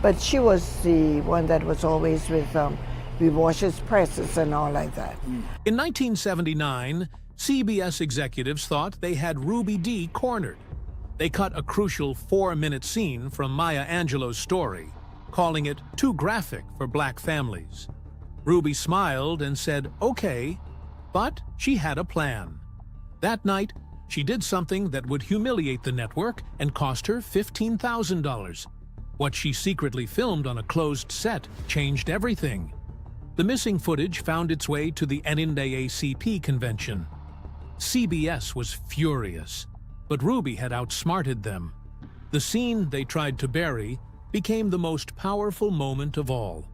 But she was the one that was always with washers, presses, and all like that. In 1979, CBS executives thought they had Ruby Dee cornered. They cut a crucial 4-minute scene from Maya Angelou's story, calling it too graphic for black families. Ruby smiled and said, okay, but she had a plan. That night, she did something that would humiliate the network and cost her $15,000. What she secretly filmed on a closed set changed everything. The missing footage found its way to the NAACP convention. CBS was furious, but Ruby had outsmarted them. The scene they tried to bury became the most powerful moment of all.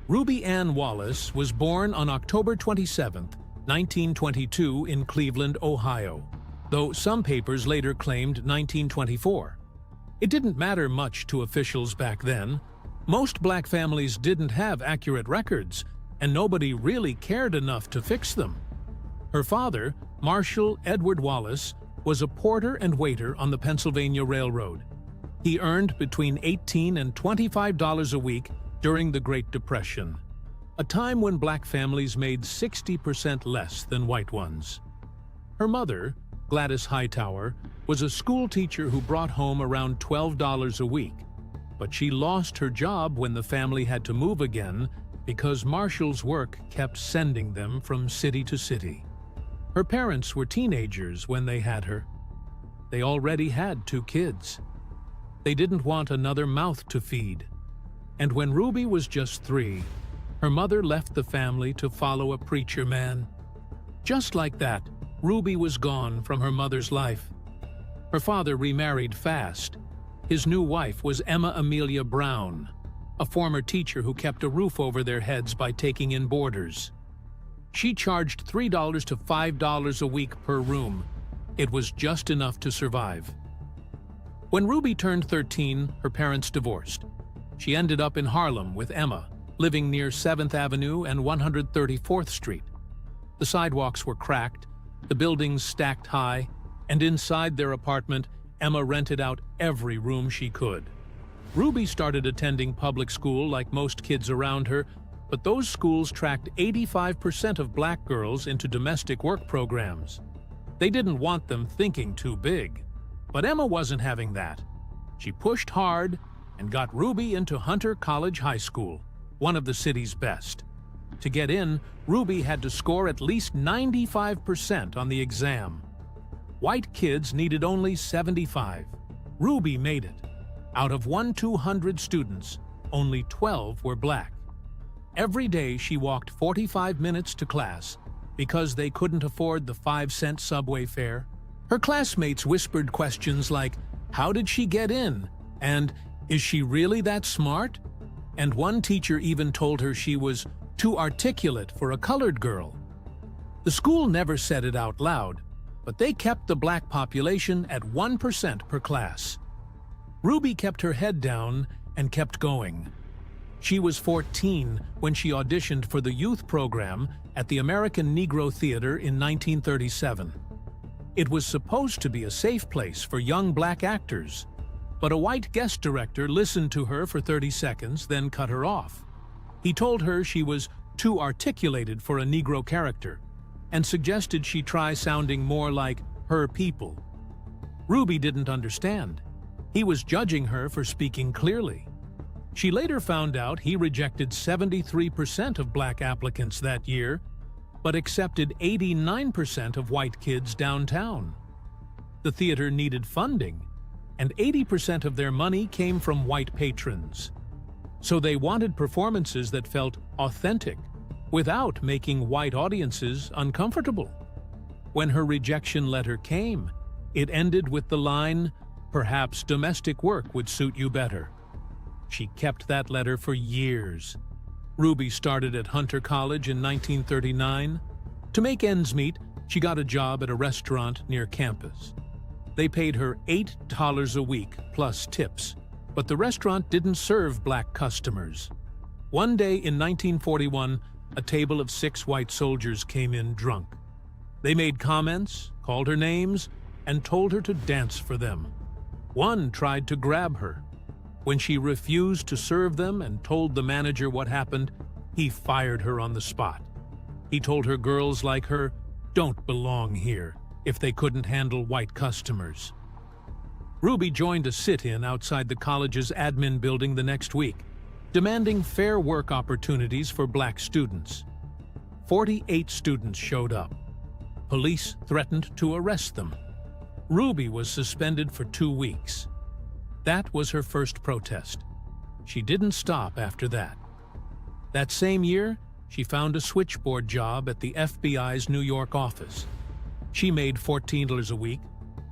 Ruby Ann Wallace was born on October 27, 1922 in Cleveland, Ohio, though some papers later claimed 1924. It didn't matter much to officials back then. Most black families didn't have accurate records, and nobody really cared enough to fix them. Her father, Marshall Edward Wallace, was a porter and waiter on the Pennsylvania Railroad. He earned between $18 and $25 a week during the Great Depression, a time when black families made 60% less than white ones. Her mother, Gladys Hightower, was a school teacher who brought home around $12 a week, but she lost her job when the family had to move again because Marshall's work kept sending them from city to city. Her parents were teenagers when they had her. They already had 2 kids. They didn't want another mouth to feed. And when Ruby was just 3, her mother left the family to follow a preacher man. Just like that, Ruby was gone from her mother's life. Her father remarried fast. His new wife was Emma Amelia Brown, a former teacher who kept a roof over their heads by taking in boarders. She charged $3 to $5 a week per room. It was just enough to survive. When Ruby turned 13, her parents divorced. She ended up in Harlem with Emma, living near 7th Avenue and 134th Street. The sidewalks were cracked, the buildings stacked high, and inside their apartment, Emma rented out every room she could. Ruby started attending public school like most kids around her, but those schools tracked 85% of black girls into domestic work programs. They didn't want them thinking too big. But Emma wasn't having that. She pushed hard and got Ruby into Hunter College High School, one of the city's best. To get in, Ruby had to score at least 95% on the exam. White kids needed only 75. Ruby made it. Out of 200 students, only 12 were black. Every day she walked 45 minutes to class because they couldn't afford the 5-cent subway fare. Her classmates whispered questions like, "How did she get in?" and "Is she really that smart?" And one teacher even told her she was too articulate for a colored girl. The school never said it out loud, but they kept the black population at 1% per class. Ruby kept her head down and kept going. She was 14 when she auditioned for the youth program at the American Negro Theater in 1937. It was supposed to be a safe place for young black actors, but a white guest director listened to her for 30 seconds, then cut her off. He told her she was too articulated for a Negro character and suggested she try sounding more like her people. Ruby didn't understand. He was judging her for speaking clearly. She later found out he rejected 73% of black applicants that year, but accepted 89% of white kids downtown. The theater needed funding, and 80% of their money came from white patrons. So they wanted performances that felt authentic, without making white audiences uncomfortable. When her rejection letter came, it ended with the line, "Perhaps domestic work would suit you better." She kept that letter for years. Ruby started at Hunter College in 1939. To make ends meet, she got a job at a restaurant near campus. They paid her $8 a week plus tips, but the restaurant didn't serve black customers. One day in 1941, a table of 6 white soldiers came in drunk. They made comments, called her names, and told her to dance for them. One tried to grab her. When she refused to serve them and told the manager what happened, he fired her on the spot. He told her girls like her don't belong here if they couldn't handle white customers. Ruby joined a sit-in outside the college's admin building the next week, demanding fair work opportunities for black students. 48 students showed up. Police threatened to arrest them. Ruby was suspended for 2 weeks. That was her first protest. She didn't stop after that. That same year, she found a switchboard job at the FBI's New York office. She made $14 a week,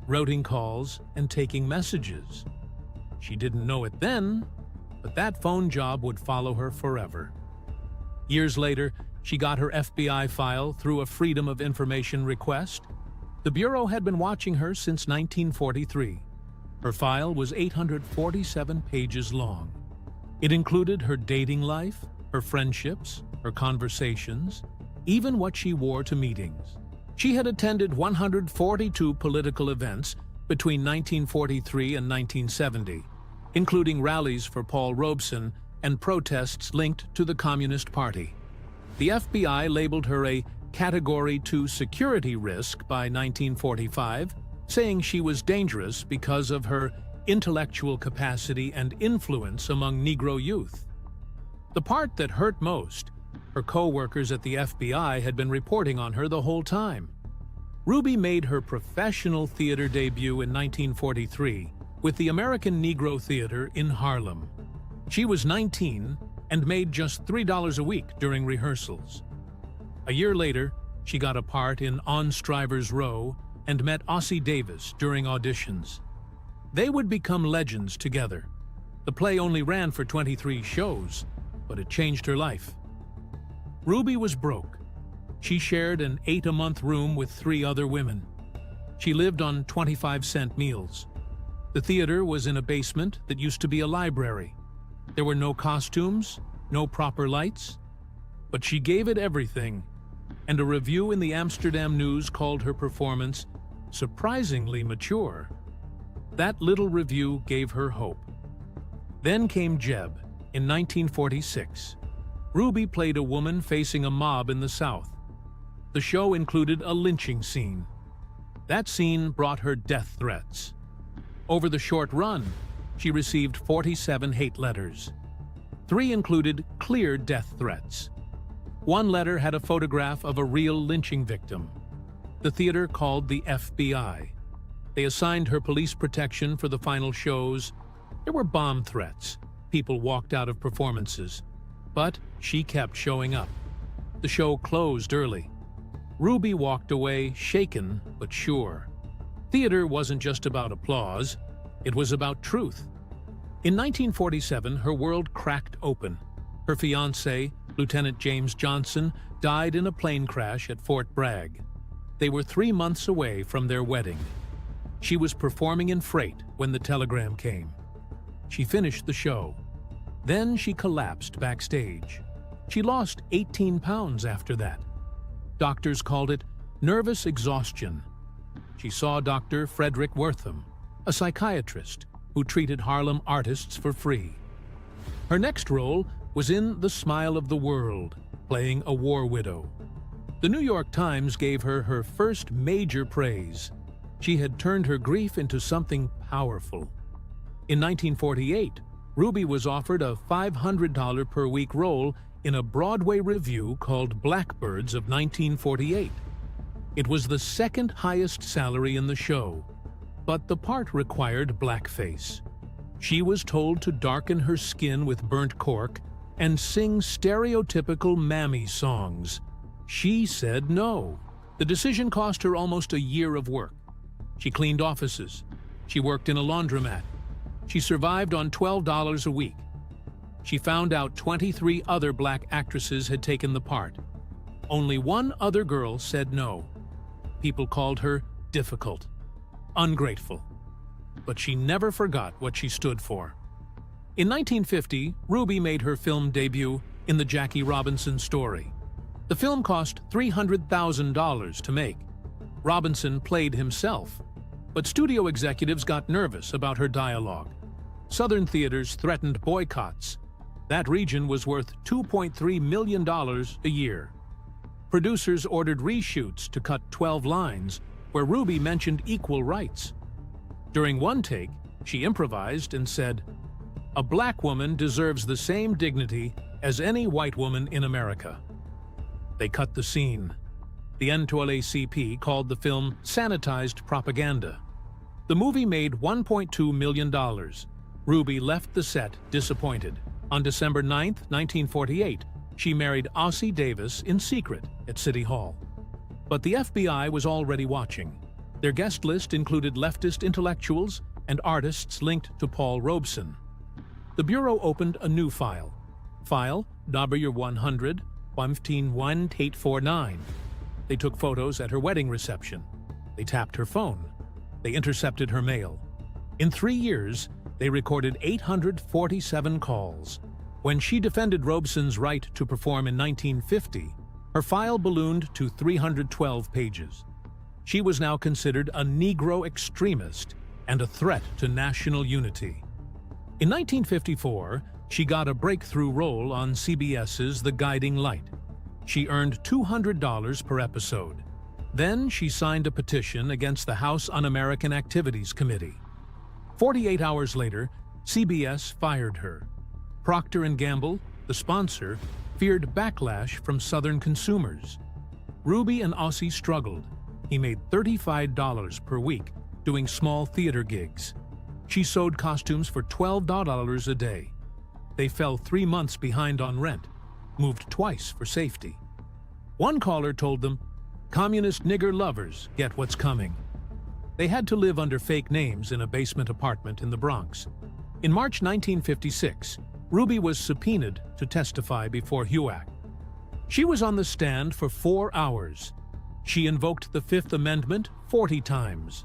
routing calls and taking messages. She didn't know it then, but that phone job would follow her forever. Years later, she got her FBI file through a Freedom of Information request. The Bureau had been watching her since 1943. Her file was 847 pages long. It included her dating life, her friendships, her conversations, even what she wore to meetings. She had attended 142 political events between 1943 and 1970, including rallies for Paul Robeson and protests linked to the Communist Party. The FBI labeled her a Category 2 security risk by 1945, saying she was dangerous because of her intellectual capacity and influence among Negro youth. The part that hurt most, her co-workers at the FBI had been reporting on her the whole time. Ruby made her professional theater debut in 1943 with the American Negro Theater in Harlem. She was 19 and made just $3 a week during rehearsals. A year later, she got a part in On Strivers' Row and met Ossie Davis during auditions. They would become legends together. The play only ran for 23 shows, but it changed her life. Ruby was broke. She shared an 8-a-month room with 3 other women. She lived on 25-cent meals. The theater was in a basement that used to be a library. There were no costumes, no proper lights, but she gave it everything, and a review in the Amsterdam News called her performance surprisingly mature. That little review gave her hope. Then came Jeb in 1946. Ruby played a woman facing a mob in the South. The show included a lynching scene. That scene brought her death threats. Over the short run, she received 47 hate letters. 3 included clear death threats. 1 letter had a photograph of a real lynching victim. The theater called the FBI. They assigned her police protection for the final shows. There were bomb threats. People walked out of performances. But she kept showing up. The show closed early. Ruby walked away shaken but sure. Theater wasn't just about applause. It was about truth. In 1947, her world cracked open. Her fiancé, Lieutenant James Johnson, died in a plane crash at Fort Bragg. They were 3 months away from their wedding. She was performing in freight when the telegram came. She finished the show. Then she collapsed backstage. She lost 18 pounds after that. Doctors called it nervous exhaustion. She saw Dr. Frederick Wortham, a psychiatrist who treated Harlem artists for free. Her next role was in The Smile of the World, playing a war widow. The New York Times gave her her first major praise. She had turned her grief into something powerful. In 1948, Ruby was offered a $500 per week role in a Broadway revue called Blackbirds of 1948. It was the second highest salary in the show, but the part required blackface. She was told to darken her skin with burnt cork and sing stereotypical mammy songs. She said no. The decision cost her almost a year of work. She cleaned offices. She worked in a laundromat. She survived on $12 a week. She found out 23 other black actresses had taken the part. Only 1 other girl said no. People called her difficult, ungrateful. But she never forgot what she stood for. In 1950, Ruby made her film debut in the Jackie Robinson story. The film cost $300,000 to make. Robinson played himself, but studio executives got nervous about her dialogue. Southern theaters threatened boycotts. That region was worth $2.3 million a year. Producers ordered reshoots to cut 12 lines where Ruby mentioned equal rights. During one take, she improvised and said, "A black woman deserves the same dignity as any white woman in America." They cut the scene. The NAACP called the film sanitized propaganda. The movie made $1.2 million. Ruby left the set disappointed. On December 9, 1948, she married Ossie Davis in secret at City Hall. But the FBI was already watching. Their guest list included leftist intellectuals and artists linked to Paul Robeson. The Bureau opened a new file. File W100 151-849. They took photos at her wedding reception. They tapped her phone. They intercepted her mail. In 3 years, they recorded 847 calls. When she defended Robeson's right to perform in 1950, her file ballooned to 312 pages. She was now considered a Negro extremist and a threat to national unity. In 1954, she got a breakthrough role on CBS's The Guiding Light. She earned $200 per episode. Then she signed a petition against the House Un-American Activities Committee. 48 hours later, CBS fired her. Procter & Gamble, the sponsor, feared backlash from Southern consumers. Ruby and Ossie struggled. He made $35 per week, doing small theater gigs. She sewed costumes for $12 a day. They fell 3 months behind on rent, moved twice for safety. One caller told them, "Communist nigger lovers get what's coming." They had to live under fake names in a basement apartment in the Bronx. In March 1956, Ruby was subpoenaed to testify before HUAC. She was on the stand for 4 hours. She invoked the Fifth Amendment 40 times.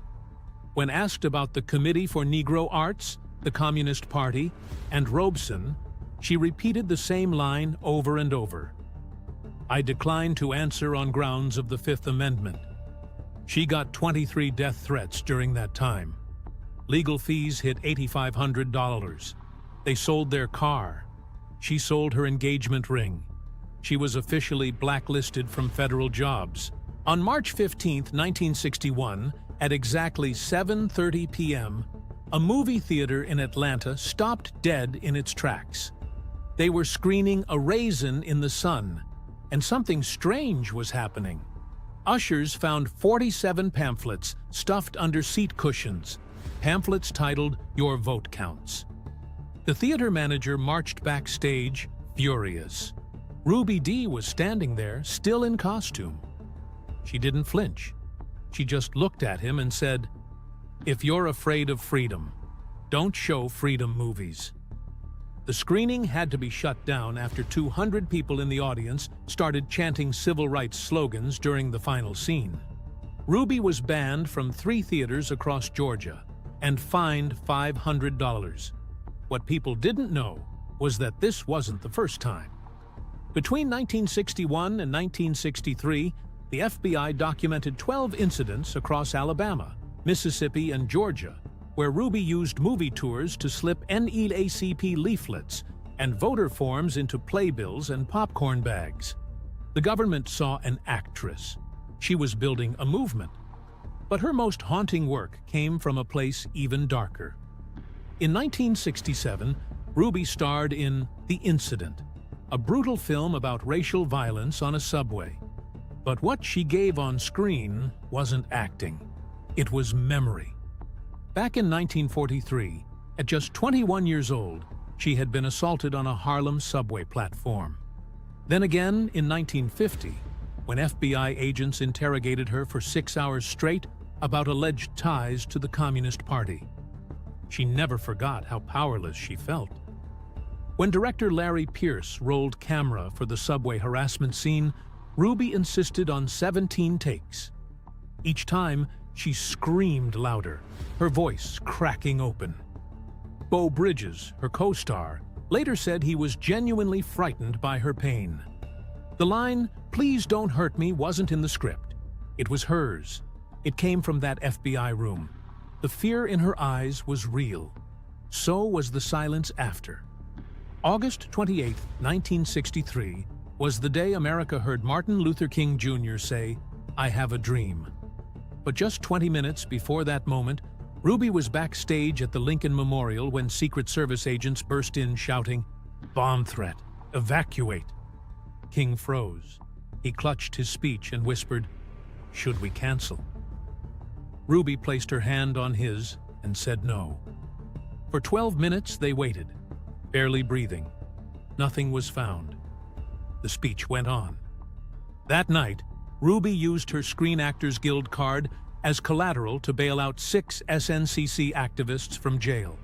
When asked about the Committee for Negro Arts, the Communist Party, and Robeson, she repeated the same line over and over. "I decline to answer on grounds of the Fifth Amendment." She got 23 death threats during that time. Legal fees hit $8,500. They sold their car. She sold her engagement ring. She was officially blacklisted from federal jobs. On March 15, 1961, at exactly 7:30 p.m., a movie theater in Atlanta stopped dead in its tracks. They were screening A Raisin in the Sun, and something strange was happening. Ushers found 47 pamphlets stuffed under seat cushions, pamphlets titled "Your Vote Counts." The theater manager marched backstage, furious. Ruby Dee was standing there, still in costume. She didn't flinch. She just looked at him and said, "If you're afraid of freedom, don't show freedom movies." The screening had to be shut down after 200 people in the audience started chanting civil rights slogans during the final scene. Ruby was banned from 3 theaters across Georgia and fined $500. What people didn't know was that this wasn't the first time. Between 1961 and 1963, the FBI documented 12 incidents across Alabama, Mississippi, and Georgia, where Ruby used movie tours to slip NAACP leaflets and voter forms into playbills and popcorn bags. The government saw an actress. She was building a movement. But her most haunting work came from a place even darker. In 1967, Ruby starred in The Incident, a brutal film about racial violence on a subway. But what she gave on screen wasn't acting. It was memory. Back in 1943, at just 21 years old, she had been assaulted on a Harlem subway platform. Then again in 1950, when FBI agents interrogated her for 6 hours straight about alleged ties to the Communist Party. She never forgot how powerless she felt. When director Larry Pierce rolled camera for the subway harassment scene, Ruby insisted on 17 takes. Each time, she screamed louder, her voice cracking open. Beau Bridges, her co-star, later said he was genuinely frightened by her pain. The line, "Please don't hurt me," wasn't in the script. It was hers. It came from that FBI room. The fear in her eyes was real. so was the silence after. August 28, 1963, was the day America heard Martin Luther King Jr. say, "I have a dream." But just 20 minutes before that moment, Ruby was backstage at the Lincoln Memorial when Secret Service agents burst in shouting, "Bomb threat! Evacuate!" King froze. He clutched his speech and whispered, "Should we cancel?" Ruby placed her hand on his and said no. For 12 minutes they waited, barely breathing. Nothing was found. The speech went on. That night, Ruby used her Screen Actors Guild card as collateral to bail out 6 SNCC activists from jail.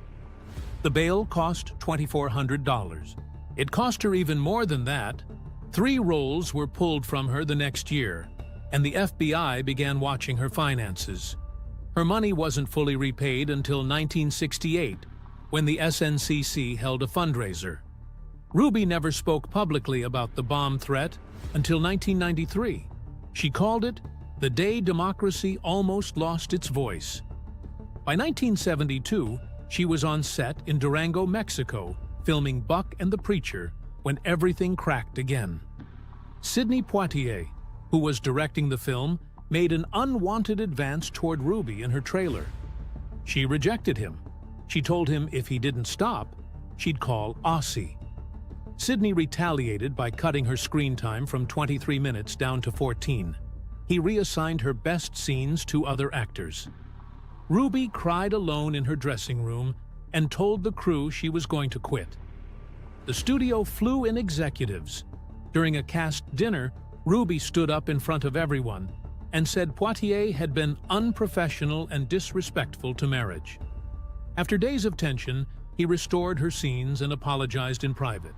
The bail cost $2,400. It cost her even more than that. 3 roles were pulled from her the next year, and the FBI began watching her finances. Her money wasn't fully repaid until 1968, when the SNCC held a fundraiser. Ruby never spoke publicly about the bomb threat until 1993. She called it the day democracy almost lost its voice. By 1972, she was on set in Durango, Mexico, filming Buck and the Preacher, when everything cracked again. Sidney Poitier, who was directing the film, made an unwanted advance toward Ruby in her trailer. She rejected him. She told him if he didn't stop, she'd call Ossie. Sidney retaliated by cutting her screen time from 23 minutes down to 14. He reassigned her best scenes to other actors. Ruby cried alone in her dressing room and told the crew she was going to quit. The studio flew in executives. During a cast dinner, Ruby stood up in front of everyone and said Poitier had been unprofessional and disrespectful to marriage. After days of tension, he restored her scenes and apologized in private.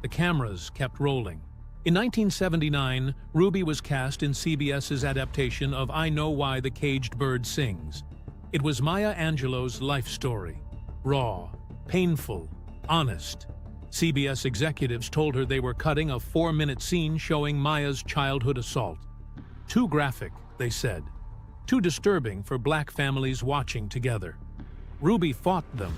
The cameras kept rolling. In 1979, Ruby was cast in CBS's adaptation of I Know Why the Caged Bird Sings. It was Maya Angelou's life story. Raw, painful, honest. CBS executives told her they were cutting a 4-minute scene showing Maya's childhood assault. Too graphic, they said. Too disturbing for black families watching together. Ruby fought them.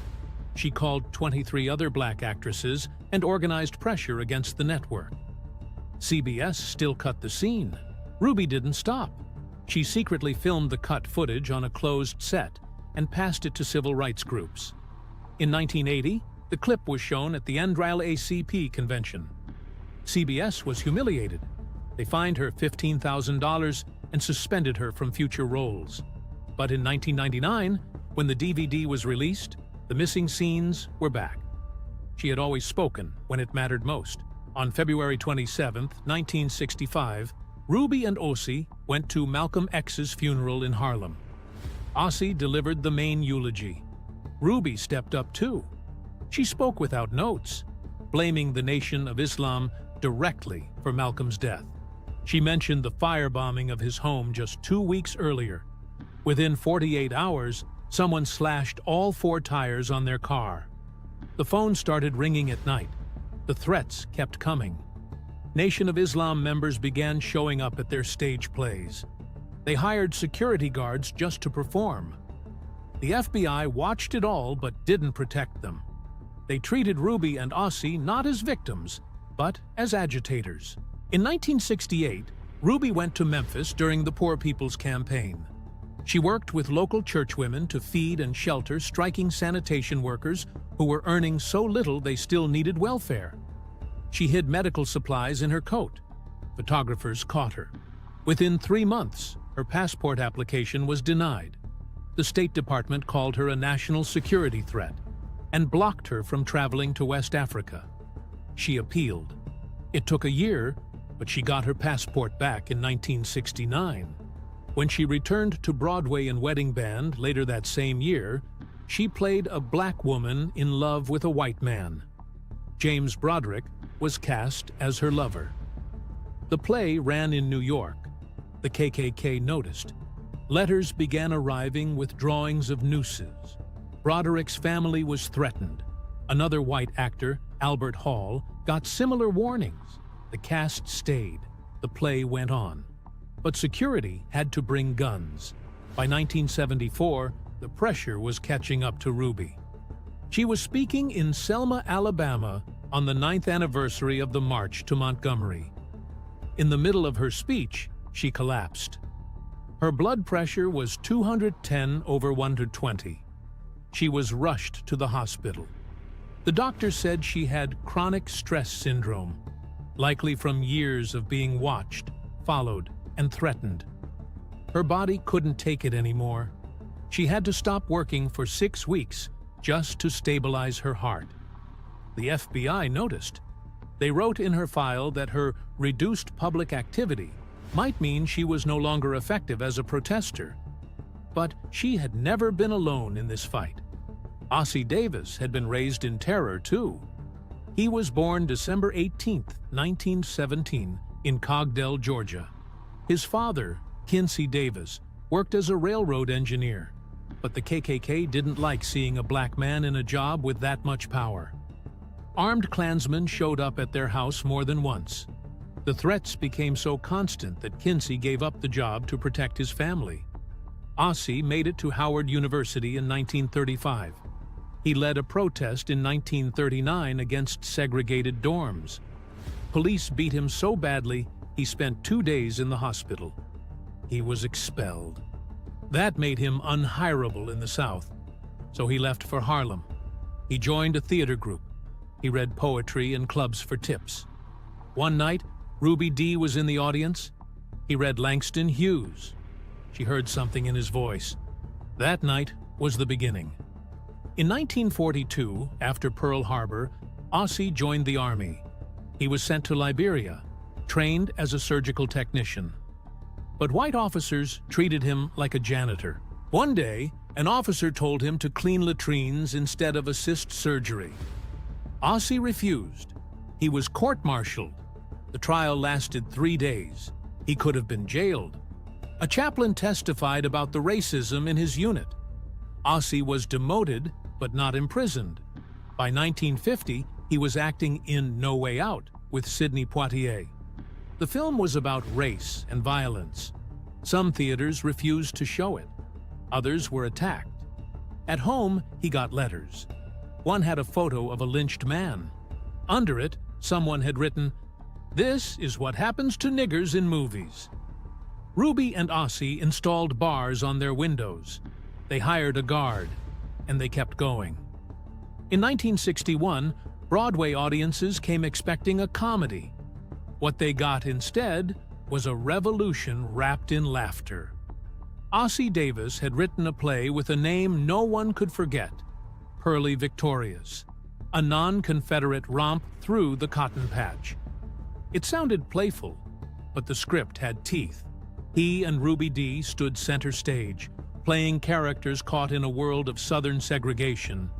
She called 23 other black actresses and organized pressure against the network. CBS still cut the scene. Ruby didn't stop. She secretly filmed the cut footage on a closed set and passed it to civil rights groups. In 1980, the clip was shown at the NAACP convention. CBS was humiliated. They fined her $15,000 and suspended her from future roles. But in 1999, when the DVD was released, the missing scenes were back. She had always spoken when it mattered most. On February 27, 1965, Ruby and Ossie went to Malcolm X's funeral in Harlem. Ossie delivered the main eulogy. Ruby stepped up too. She spoke without notes, blaming the Nation of Islam directly for Malcolm's death. She mentioned the firebombing of his home just 2 weeks earlier. Within 48 hours, someone slashed all 4 tires on their car. The phone started ringing at night. The threats kept coming. Nation of Islam members began showing up at their stage plays. They hired security guards just to perform. The FBI watched it all but didn't protect them. They treated Ruby and Ossie not as victims, but as agitators. In 1968, Ruby went to Memphis during the Poor People's Campaign. She worked with local churchwomen to feed and shelter striking sanitation workers who were earning so little they still needed welfare. She hid medical supplies in her coat. Photographers caught her. Within 3 months, her passport application was denied. The State Department called her a national security threat and blocked her from traveling to West Africa. She appealed. It took a year, but she got her passport back in 1969. When she returned to Broadway in Wedding Band later that same year, she played a black woman in love with a white man. James Broderick was cast as her lover. The play ran in New York. The KKK noticed. Letters began arriving with drawings of nooses. Broderick's family was threatened. Another white actor, Albert Hall, got similar warnings. The cast stayed. The play went on. But security had to bring guns. By 1974, the pressure was catching up to Ruby. She was speaking in Selma, Alabama, on the 9th anniversary of the March to Montgomery. In the middle of her speech, she collapsed. Her blood pressure was 210/120. She was rushed to the hospital. The doctor said she had chronic stress syndrome, likely from years of being watched, followed, and threatened. Her body couldn't take it anymore. She had to stop working for 6 weeks just to stabilize her heart. The FBI noticed. They wrote in her file that her reduced public activity might mean she was no longer effective as a protester. But she had never been alone in this fight. Ossie Davis had been raised in terror, too. He was born December 18, 1917, in Cogdell, Georgia. His father, Quincy Davis, worked as a railroad engineer, but the KKK didn't like seeing a black man in a job with that much power. Armed Klansmen showed up at their house more than once. The threats became so constant that Quincy gave up the job to protect his family. Ossie made it to Howard University in 1935. He led a protest in 1939 against segregated dorms. Police beat him so badly, he spent 2 days in the hospital. He was expelled. That made him unhireable in the South, so he left for Harlem. He joined a theater group. He read poetry in clubs for tips. One night, Ruby Dee was in the audience. He read Langston Hughes. She heard something in his voice. That night was the beginning. In 1942, after Pearl Harbor, Ossie joined the Army. He was sent to Liberia, trained as a surgical technician. But white officers treated him like a janitor. One day, an officer told him to clean latrines instead of assist surgery. Ossie refused. He was court-martialed. The trial lasted 3 days. He could have been jailed. A chaplain testified about the racism in his unit. Ossie was demoted, but not imprisoned. By 1950, he was acting in No Way Out with Sidney Poitier. The film was about race and violence. Some theaters refused to show it. Others were attacked. At home, he got letters. One had a photo of a lynched man. Under it, someone had written, "This is what happens to niggers in movies." Ruby and Ossie installed bars on their windows. They hired a guard, and they kept going. In 1961, Broadway audiences came expecting a comedy. What they got instead was a revolution wrapped in laughter. Ossie Davis had written a play with a name no one could forget, Pearly Victorious, a non-Confederate romp through the cotton patch. It sounded playful, but the script had teeth. He and Ruby Dee stood center stage, playing characters caught in a world of Southern segregation.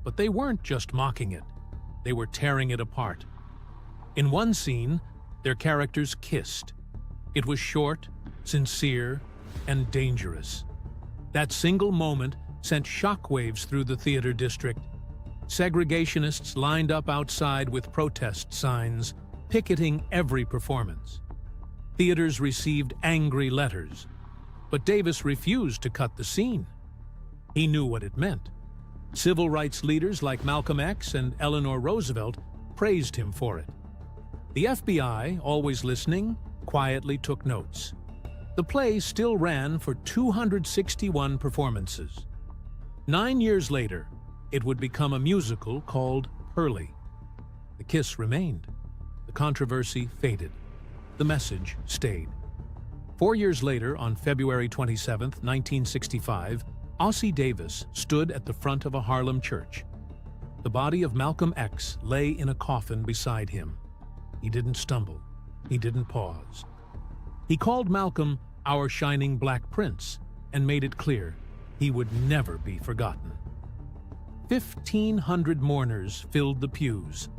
But they weren't just mocking it. They were tearing it apart. In one scene, their characters kissed. It was short, sincere, and dangerous. That single moment sent shockwaves through the theater district. Segregationists lined up outside with protest signs, picketing every performance. Theaters received angry letters, but Davis refused to cut the scene. He knew what it meant. Civil rights leaders like Malcolm X and Eleanor Roosevelt praised him for it. The FBI, always listening, quietly took notes. The play still ran for 261 performances. 9 years later, it would become a musical called Pearly. The kiss remained. The controversy faded. The message stayed. 4 years later, on February 27, 1965, Ossie Davis stood at the front of a Harlem church. The body of Malcolm X lay in a coffin beside him. He didn't stumble. He didn't pause. He called Malcolm our shining black prince and made it clear he would never be forgotten. 1,500 mourners filled the pews.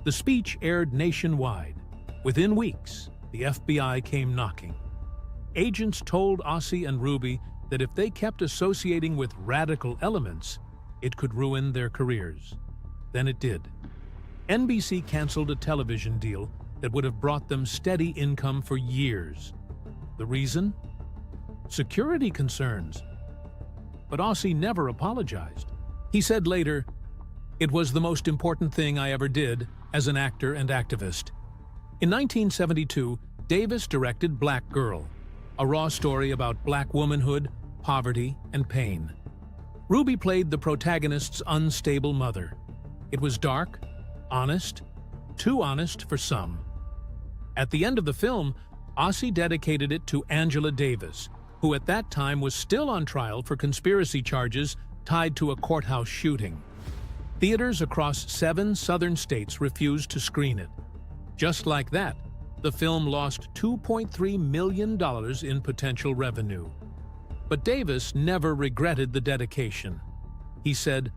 The speech aired nationwide. Within weeks, the FBI came knocking. Agents told Ossie and Ruby that if they kept associating with radical elements, it could ruin their careers. Then it did. NBC canceled a television deal that would have brought them steady income for years. The reason? Security concerns. But Ossie never apologized. He said later, It was the most important thing I ever did as an actor and activist. In 1972, Davis directed Black Girl, a raw story about Black womanhood, poverty, and pain. Ruby played the protagonist's unstable mother. It was dark, honest, too honest for some. At the end of the film, Ossie dedicated it to Angela Davis, who at that time was still on trial for conspiracy charges tied to a courthouse shooting. Theaters across 7 southern states refused to screen it. Just like that, the film lost $2.3 million in potential revenue. But Davis never regretted the dedication. He said,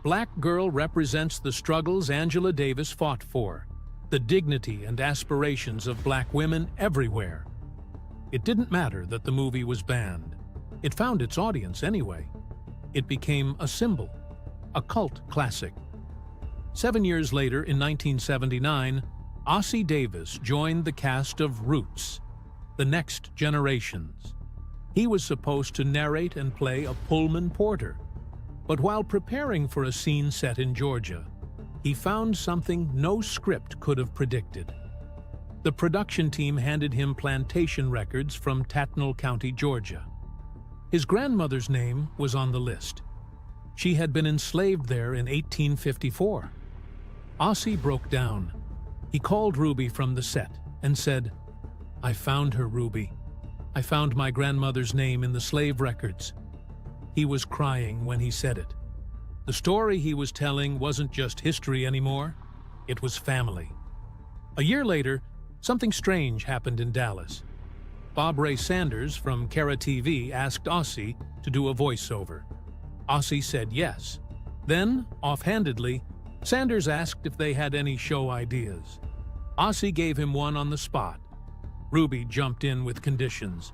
"Black Girl represents the struggles Angela Davis fought for, the dignity and aspirations of Black women everywhere." It didn't matter that the movie was banned. It found its audience anyway. It became a symbol, a cult classic. 7 years later, in 1979, Ossie Davis joined the cast of Roots, The Next Generations. He was supposed to narrate and play a Pullman porter. But while preparing for a scene set in Georgia, he found something no script could have predicted. The production team handed him plantation records from Tattnall County, Georgia. His grandmother's name was on the list. She had been enslaved there in 1854. Ossie broke down. He called Ruby from the set and said, "I found her, Ruby. I found my grandmother's name in the slave records." He was crying when he said it. The story he was telling wasn't just history anymore, it was family. A year later, something strange happened in Dallas. Bob Ray Sanders from Cara TV asked Ossie to do a voiceover. Ossie said yes. Then, offhandedly, Sanders asked if they had any show ideas. Ossie gave him one on the spot. Ruby jumped in with conditions.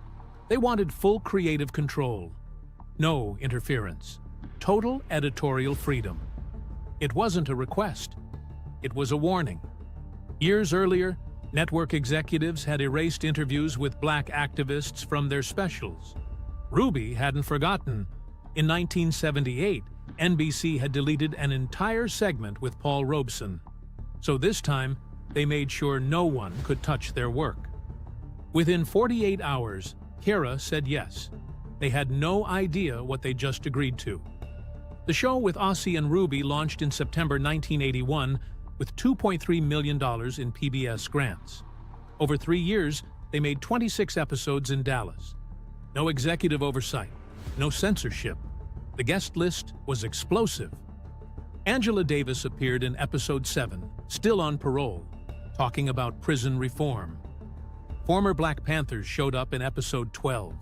They wanted full creative control. No interference. Total editorial freedom. It wasn't a request. It was a warning. Years earlier, network executives had erased interviews with Black activists from their specials. Ruby hadn't forgotten. In 1978, NBC had deleted an entire segment with Paul Robeson. So this time, they made sure no one could touch their work. Within 48 hours, Cara said yes. They had no idea what they just agreed to. The show with Ossie and Ruby launched in September 1981 with $2.3 million in PBS grants. Over 3 years, they made 26 episodes in Dallas. No executive oversight, no censorship. The guest list was explosive. Angela Davis appeared in episode 7, still on parole, talking about prison reform. Former Black Panthers showed up in episode 12.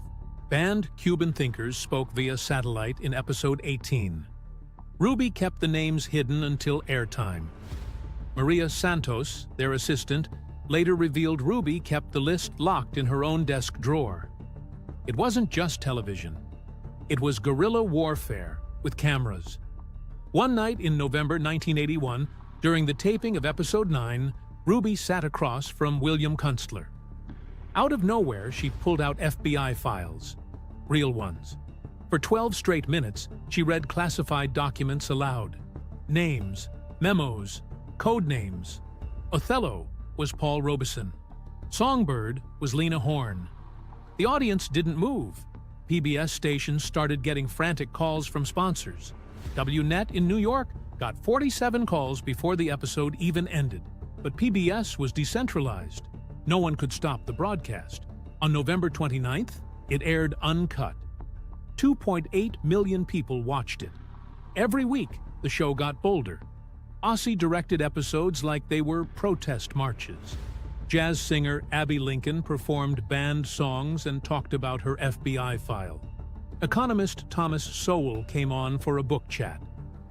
Banned Cuban thinkers spoke via satellite in episode 18. Ruby kept the names hidden until airtime. Maria Santos, their assistant, later revealed Ruby kept the list locked in her own desk drawer. It wasn't just television. It was guerrilla warfare with cameras. One night in November 1981, during the taping of episode 9, Ruby sat across from William Kunstler. Out of nowhere, she pulled out FBI files, real ones. For 12 straight minutes, she read classified documents aloud. Names, memos, code names. Othello was Paul Robeson. Songbird was Lena Horne. The audience didn't move. PBS stations started getting frantic calls from sponsors. WNET in New York got 47 calls before the episode even ended. But PBS was decentralized. No one could stop the broadcast. On November 29th, it aired uncut. 2.8 million people watched it. Every week, the show got bolder. Ossie directed episodes like they were protest marches. Jazz singer Abby Lincoln performed banned songs and talked about her FBI file. Economist Thomas Sowell came on for a book chat.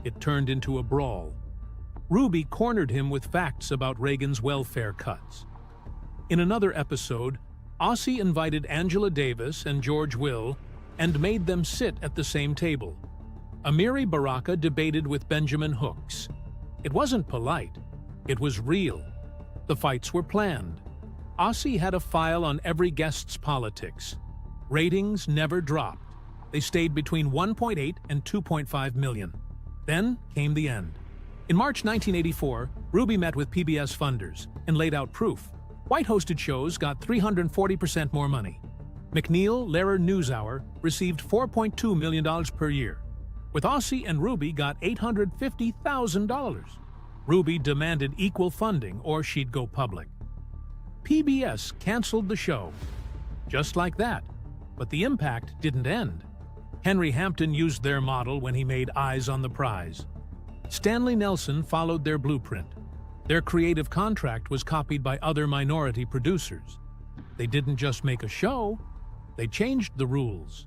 It turned into a brawl. Ruby cornered him with facts about Reagan's welfare cuts. In another episode, Ossie invited Angela Davis and George Will and made them sit at the same table. Amiri Baraka debated with Benjamin Hooks. It wasn't polite. It was real. The fights were planned. Ossie had a file on every guest's politics. Ratings never dropped. They stayed between 1.8 and 2.5 million. Then came the end. In March 1984, Ruby met with PBS funders and laid out proof. White-hosted shows got 340% more money. McNeil-Lehrer NewsHour received $4.2 million per year, with Ossie and Ruby got $850,000. Ruby demanded equal funding or she'd go public. PBS canceled the show. Just like that. But the impact didn't end. Henry Hampton used their model when he made Eyes on the Prize. Stanley Nelson followed their blueprint. Their creative contract was copied by other minority producers. They didn't just make a show, they changed the rules.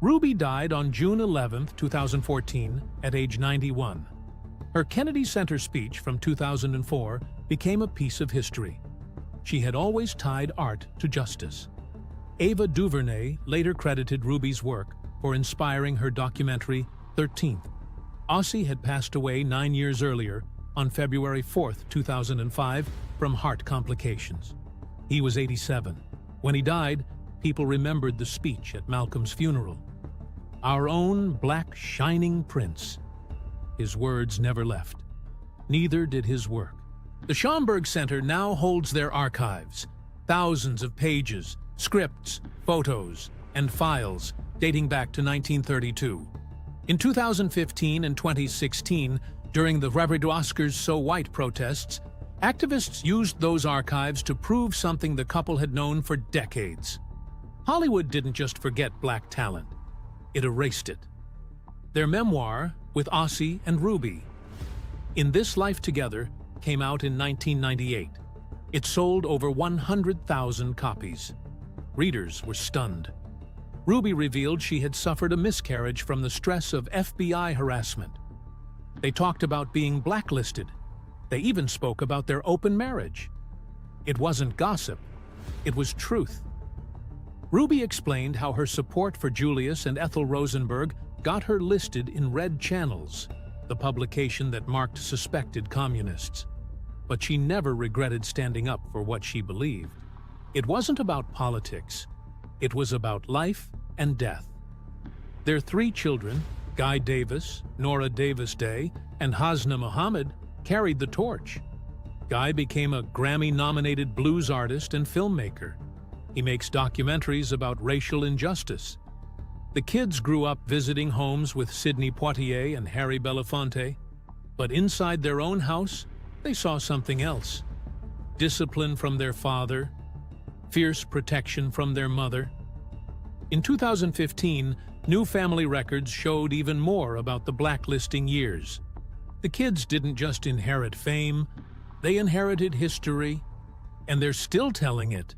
Ruby died on June 11, 2014, at age 91. Her Kennedy Center speech from 2004 became a piece of history. She had always tied art to justice. Ava DuVernay later credited Ruby's work for inspiring her documentary 13th. Ossie had passed away 9 years earlier, on February 4, 2005, from heart complications. He was 87. When he died, people remembered the speech at Malcolm's funeral. Our own black shining prince. His words never left. Neither did his work. The Schomburg Center now holds their archives, thousands of pages, scripts, photos, and files dating back to 1932. In 2015 and 2016, during the Reverend Oscar's So White protests, activists used those archives to prove something the couple had known for decades. Hollywood didn't just forget black talent, it erased it. Their memoir, With Ossie and Ruby, In This Life Together, came out in 1998. It sold over 100,000 copies. Readers were stunned. Ruby revealed she had suffered a miscarriage from the stress of FBI harassment. They talked about being blacklisted. They even spoke about their open marriage. It wasn't gossip, it was truth. Ruby explained how her support for Julius and Ethel Rosenberg got her listed in Red Channels, the publication that marked suspected communists. But she never regretted standing up for what she believed. It wasn't about politics. It was about life and death. Their 3 children, Guy Davis, Nora Davis Day, and Hasna Muhammad, carried the torch. Guy became a Grammy-nominated blues artist and filmmaker. He makes documentaries about racial injustice. The kids grew up visiting homes with Sidney Poitier and Harry Belafonte, but inside their own house, they saw something else. Discipline from their father, fierce protection from their mother. In 2015, new family records showed even more about the blacklisting years. The kids didn't just inherit fame, they inherited history, and they're still telling it.